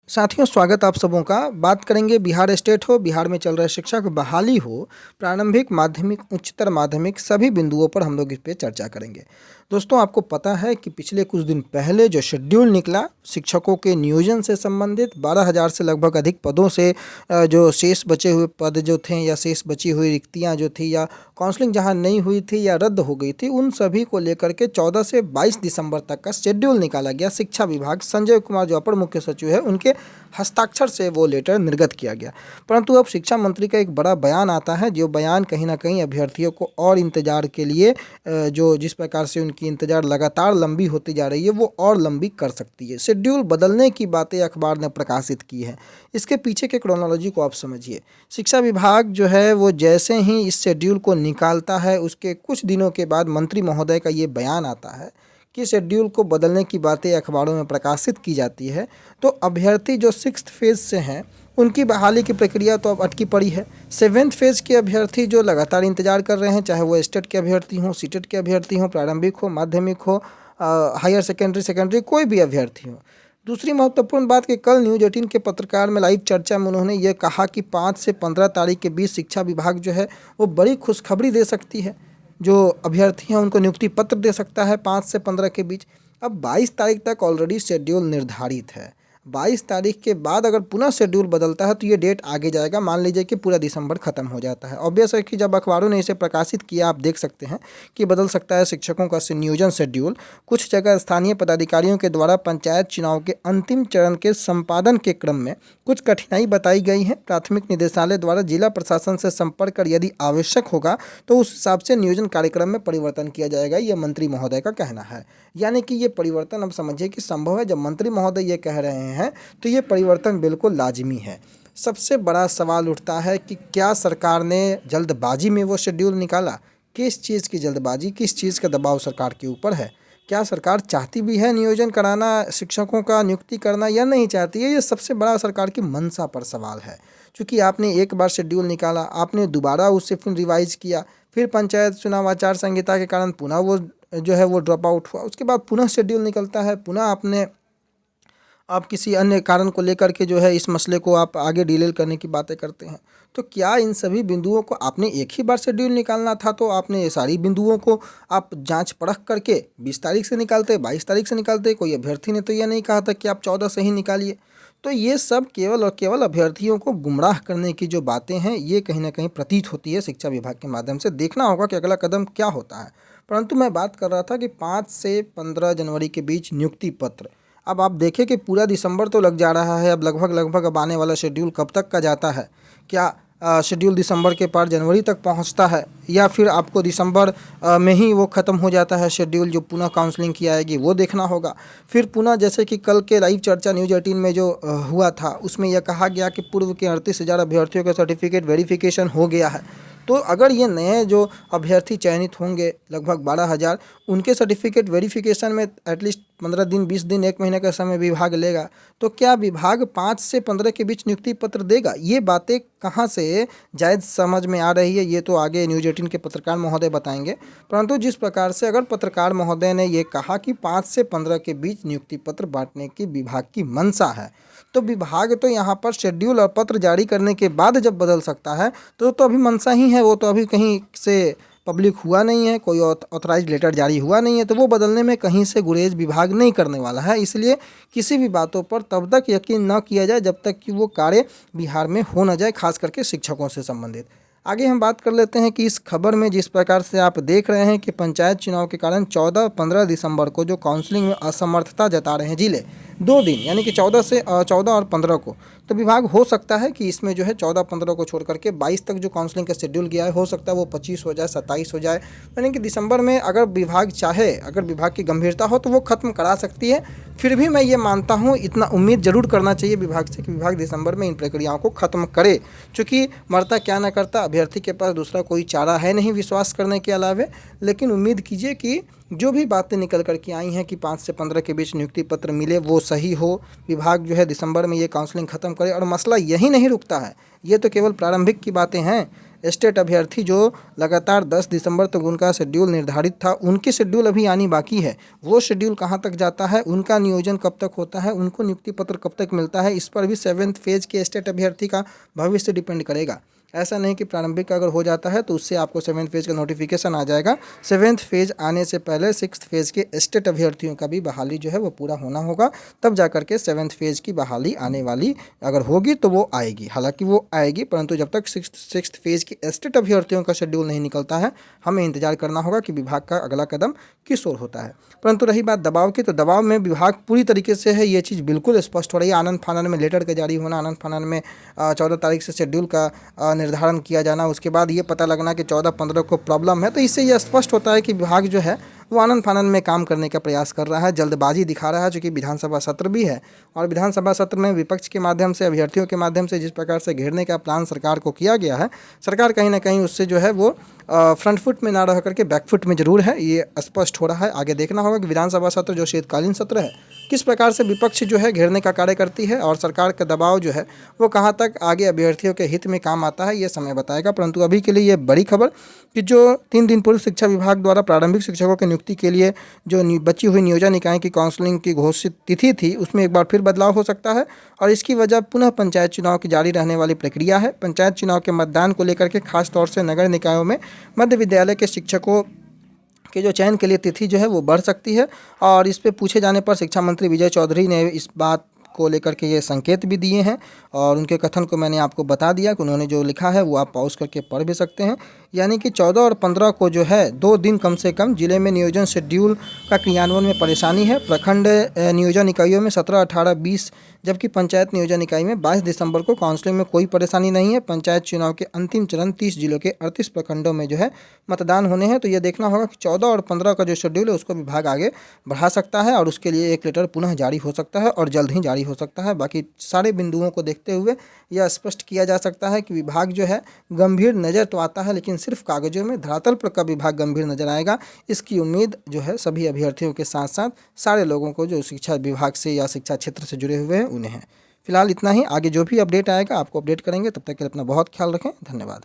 साथियों, स्वागत आप सबों का। बात करेंगे बिहार स्टेट हो, बिहार में चल रहे शिक्षक बहाली हो, प्रारंभिक, माध्यमिक, उच्चतर माध्यमिक सभी बिंदुओं पर हम लोग इस पे चर्चा करेंगे। दोस्तों, आपको पता है कि पिछले कुछ दिन पहले जो शेड्यूल निकला शिक्षकों के नियोजन से संबंधित 12,000 से लगभग अधिक पदों से जो शेष बचे हुए पद जो थे या शेष बची हुई रिक्तियाँ जो थी या काउंसलिंग जहाँ नहीं हुई थी या रद्द हो गई थी, उन सभी को लेकर के 14 से 22 दिसंबर तक का शेड्यूल निकाला गया। शिक्षा विभाग संजय कुमार जो अपर मुख्य सचिव है उनके हस्ताक्षर से वो लेटर निर्गत किया गया। परंतु अब शिक्षा मंत्री का एक बड़ा बयान आता है, जो बयान कहीं ना कहीं अभ्यर्थियों को और इंतजार के लिए जो जिस प्रकार से उनकी इंतजार लगातार लंबी होती जा रही है वो और लंबी कर सकती है। शेड्यूल बदलने की बातें अखबार ने प्रकाशित की है। इसके पीछे के क्रोनोलॉजी को आप समझिए। शिक्षा विभाग जो है वो जैसे ही इस शेड्यूल को निकालता है उसके कुछ दिनों के बाद मंत्री महोदय का ये बयान आता है कि शेड्यूल को बदलने की बातें अखबारों में प्रकाशित की जाती है। तो अभ्यर्थी जो 6th फेज़ से हैं उनकी बहाली की प्रक्रिया तो अब अटकी पड़ी है। 7th फेज़ के अभ्यर्थी जो लगातार इंतजार कर रहे हैं, चाहे वो स्टेट के अभ्यर्थी हों, सीटेट के अभ्यर्थी हों, प्रारंभिक हो, माध्यमिक हो, हायर सेकेंडरी कोई भी अभ्यर्थी हो। दूसरी महत्वपूर्ण बात कि कल न्यूज़ 18 के पत्रकार में लाइव चर्चा में उन्होंने ये कहा कि 5 से 15 तारीख के बीच शिक्षा विभाग जो है वो बड़ी खुशखबरी दे सकती है। जो अभ्यर्थी हैं उनको नियुक्ति पत्र दे सकता है 5 से 15 के बीच। अब 22 तारीख तक ऑलरेडी शेड्यूल निर्धारित है। 22 तारीख के बाद अगर पुनः शेड्यूल बदलता है तो ये डेट आगे जाएगा। मान लीजिए कि पूरा दिसंबर खत्म हो जाता है। ऑब्वियस है कि जब अखबारों ने इसे प्रकाशित किया, आप देख सकते हैं कि बदल सकता है शिक्षकों का नियोजन शेड्यूल। कुछ जगह स्थानीय पदाधिकारियों के द्वारा पंचायत चुनाव के अंतिम चरण के संपादन के क्रम में कुछ कठिनाई बताई गई है। प्राथमिक निदेशालय द्वारा जिला प्रशासन से संपर्क कर यदि आवश्यक होगा तो उस हिसाब से नियोजन कार्यक्रम में परिवर्तन किया जाएगा, ये मंत्री महोदय का कहना है। यानी कि ये परिवर्तन अब समझिए कि संभव है। जब मंत्री महोदय ये कह रहे हैं तो ये परिवर्तन बिल्कुल लाजिमी है। सबसे बड़ा सवाल उठता है कि क्या सरकार ने जल्दबाजी में वो शेड्यूल निकाला? किस चीज़ की जल्दबाजी, किस चीज़ का दबाव सरकार के ऊपर है? क्या सरकार चाहती भी है नियोजन कराना, शिक्षकों का नियुक्ति करना, या नहीं चाहती है? ये सबसे बड़ा सरकार की मंशा पर सवाल है। क्योंकि आपने एक बार शेड्यूल निकाला, आपने दोबारा उससे फिर रिवाइज किया, फिर पंचायत चुनाव आचार संहिता के कारण पुनः वो जो है वो ड्रॉप आउट हुआ, उसके बाद पुनः शेड्यूल निकलता है, पुनः आप किसी अन्य कारण को लेकर के जो है इस मसले को आप आगे डिले करने की बातें करते हैं। तो क्या इन सभी बिंदुओं को आपने एक ही बार शेड्यूल निकालना था तो आपने ये सारी बिंदुओं को आप जांच परख करके 20 तारीख से निकालते, 22 तारीख से निकालते? कोई अभ्यर्थी ने तो यह नहीं कहा था कि आप 14 से ही निकालिए। तो ये सब केवल और केवल अभ्यर्थियों को गुमराह करने की जो बातें हैं ये कहीं ना कहीं प्रतीत होती है शिक्षा विभाग के माध्यम से। देखना होगा कि अगला कदम क्या होता है। परंतु मैं बात कर रहा था कि 5 से 15 जनवरी के बीच नियुक्ति पत्र। अब आप देखें कि पूरा दिसंबर तो लग जा रहा है। अब लगभग अब आने वाला शेड्यूल कब तक का जाता है? क्या शेड्यूल दिसंबर के पार जनवरी तक पहुंचता है, या फिर आपको दिसंबर में ही वो ख़त्म हो जाता है शेड्यूल? जो पुनः काउंसलिंग की आएगी वो देखना होगा। फिर पुनः जैसे कि कल के लाइव चर्चा न्यूज़ 18 में जो हुआ था उसमें यह कहा गया कि पूर्व के 38,000 अभ्यर्थियों का सर्टिफिकेट वेरिफिकेशन हो गया है। तो अगर ये नए जो अभ्यर्थी चयनित होंगे लगभग 12,000, उनके सर्टिफिकेट वेरिफिकेशन में एटलीस्ट 15 दिन, 20 दिन, 1 महीने का समय विभाग लेगा, तो क्या विभाग 5 से 15 के बीच नियुक्ति पत्र देगा? ये बातें कहाँ से जायज़ समझ में आ रही है ये तो आगे न्यूज़ 18 के पत्रकार महोदय बताएंगे। परंतु जिस प्रकार से अगर पत्रकार महोदय ने ये कहा कि 5 से 15 के बीच नियुक्ति पत्र बांटने की विभाग की मंशा है, तो विभाग तो यहाँ पर शेड्यूल और पत्र जारी करने के बाद जब बदल सकता है तो अभी मंशा ही है। वो तो अभी कहीं से पब्लिक हुआ नहीं है, कोई ऑथराइज लेटर जारी हुआ नहीं है, तो वो बदलने में कहीं से गुरेज विभाग नहीं करने वाला है। इसलिए किसी भी बातों पर तब तक यकीन न किया जाए जब तक कि वो कार्य बिहार में हो न जाए, खास करके शिक्षकों से संबंधित। आगे हम बात कर लेते हैं कि इस खबर में जिस प्रकार से आप देख रहे हैं कि पंचायत चुनाव के कारण 14-15 दिसंबर को जो काउंसलिंग में असमर्थता जता रहे हैं जिले, 2 दिन यानी कि 14 और 15 को, तो विभाग हो सकता है कि इसमें जो है 14-15 को छोड़ करके 22 तक जो काउंसलिंग का शेड्यूल गया है, हो सकता है वो 25 हो जाए, 27 हो जाए। यानी कि दिसंबर में अगर विभाग चाहे, अगर विभाग की गंभीरता हो तो वो ख़त्म करा सकती है। फिर भी मैं ये मानता हूँ, इतना उम्मीद ज़रूर करना चाहिए विभाग से कि विभाग दिसंबर में इन प्रक्रियाओं को ख़त्म करे। चूँकि मरता क्या ना करता, अभ्यर्थी के पास दूसरा कोई चारा है नहीं विश्वास करने के अलावे। लेकिन उम्मीद कीजिए कि जो भी बातें निकल कर के आई हैं कि 5 से 15 के बीच नियुक्ति पत्र मिले वो सही हो। विभाग जो है दिसंबर में ये काउंसलिंग ख़त्म करे। और मसला यही नहीं रुकता है, ये तो केवल प्रारंभिक की बातें हैं। स्टेट अभ्यर्थी जो लगातार 10 दिसंबर तक उनका शेड्यूल निर्धारित था, उनकी शेड्यूल अभी आनी बाकी है। वो शेड्यूल कहाँ तक जाता है, उनका नियोजन कब तक होता है, उनको नियुक्ति पत्र कब तक मिलता है, इस पर भी 7th फेज के स्टेट अभ्यर्थी का भविष्य डिपेंड करेगा। ऐसा नहीं कि प्रारंभिक अगर हो जाता है तो उससे आपको 7th फेज का नोटिफिकेशन आ जाएगा। 7th फेज आने से पहले 6th फेज के स्टेट अभ्यर्थियों का भी बहाली जो है वो पूरा होना होगा, तब जा करके 7th फेज की बहाली आने वाली अगर होगी तो वो आएगी। हालांकि वो आएगी, परंतु जब तक 6th फेज के स्टेट अभ्यर्थियों का शेड्यूल नहीं निकलता है, हमें इंतजार करना होगा कि विभाग का अगला कदम किस ओर होता है। परंतु रही बात दबाव की, तो दबाव में विभाग पूरी तरीके से है, ये चीज़ बिल्कुल स्पष्ट हो रही है। आनंद फानन में लेटर का जारी होना, आनंद फानन में 14 तारीख से शेड्यूल का निर्धारण किया जाना, उसके बाद ये पता लगना कि 14-15 को प्रॉब्लम है, तो इससे ये स्पष्ट होता है कि विभाग जो है वो आनंद फानन में काम करने का प्रयास कर रहा है, जल्दबाजी दिखा रहा है। चूँकि विधानसभा सत्र भी है और विधानसभा सत्र में विपक्ष के माध्यम से, अभ्यर्थियों के माध्यम से जिस प्रकार से घेरने का प्लान सरकार को किया गया है, सरकार कहीं ना कहीं उससे जो है वो फ्रंट फुट में ना रह करके बैक फुट में जरूर है, ये स्पष्ट हो रहा है। आगे देखना होगा कि विधानसभा सत्र जो शीतकालीन सत्र है किस प्रकार से विपक्ष जो है घेरने का कार्य करती है और सरकार का दबाव जो है वो कहाँ तक आगे अभ्यर्थियों के हित में काम आता है, ये समय बताएगा। परंतु अभी के लिए ये बड़ी खबर कि जो 3 दिन पूर्व शिक्षा विभाग द्वारा प्रारंभिक शिक्षकों की नियुक्ति के लिए जो बची हुई नियोजन इकाई की काउंसलिंग की घोषित तिथि थी, उसमें एक बार फिर बदलाव हो सकता है और इसकी वजह पुनः पंचायत चुनाव की जारी रहने वाली प्रक्रिया है। पंचायत चुनाव के मतदान को लेकर के खास तौर से नगर निकायों में मध्य विद्यालय के शिक्षकों के जो चयन के लिए तिथि जो है वो बढ़ सकती है। और इस पे पूछे जाने पर शिक्षा मंत्री विजय चौधरी ने इस बात को लेकर के ये संकेत भी दिए हैं और उनके कथन को मैंने आपको बता दिया कि उन्होंने जो लिखा है वो आप पॉज करके पढ़ भी सकते हैं। यानी कि 14 और 15 को जो है 2 दिन कम से कम जिले में नियोजन शेड्यूल का क्रियान्वयन में परेशानी है। प्रखंड नियोजन इकाइयों में 17, 18, 20, जबकि पंचायत नियोजन इकाई में 22 दिसंबर को काउंसलिंग में कोई परेशानी नहीं है। पंचायत चुनाव के अंतिम चरण 30 जिलों के 38 प्रखंडों में जो है मतदान होने हैं। तो ये देखना होगा कि 14 और 15 का जो शेड्यूल है उसको विभाग आगे बढ़ा सकता है और उसके लिए एक लेटर पुनः जारी हो सकता है और जल्द ही जारी हो सकता है। बाकी सारे बिंदुओं को देखते हुए यह स्पष्ट किया जा सकता है कि विभाग जो है गंभीर नज़र तो आता है, लेकिन सिर्फ कागजों में, धरातल पर कब विभाग गंभीर नजर आएगा, इसकी उम्मीद जो है सभी अभ्यर्थियों के साथ साथ सारे लोगों को जो शिक्षा विभाग से या शिक्षा क्षेत्र से जुड़े हुए हैं उन्हें है। फिलहाल इतना ही, आगे जो भी अपडेट आएगा आपको अपडेट करेंगे। तब तक के लिए अपना बहुत ख्याल रखें। धन्यवाद।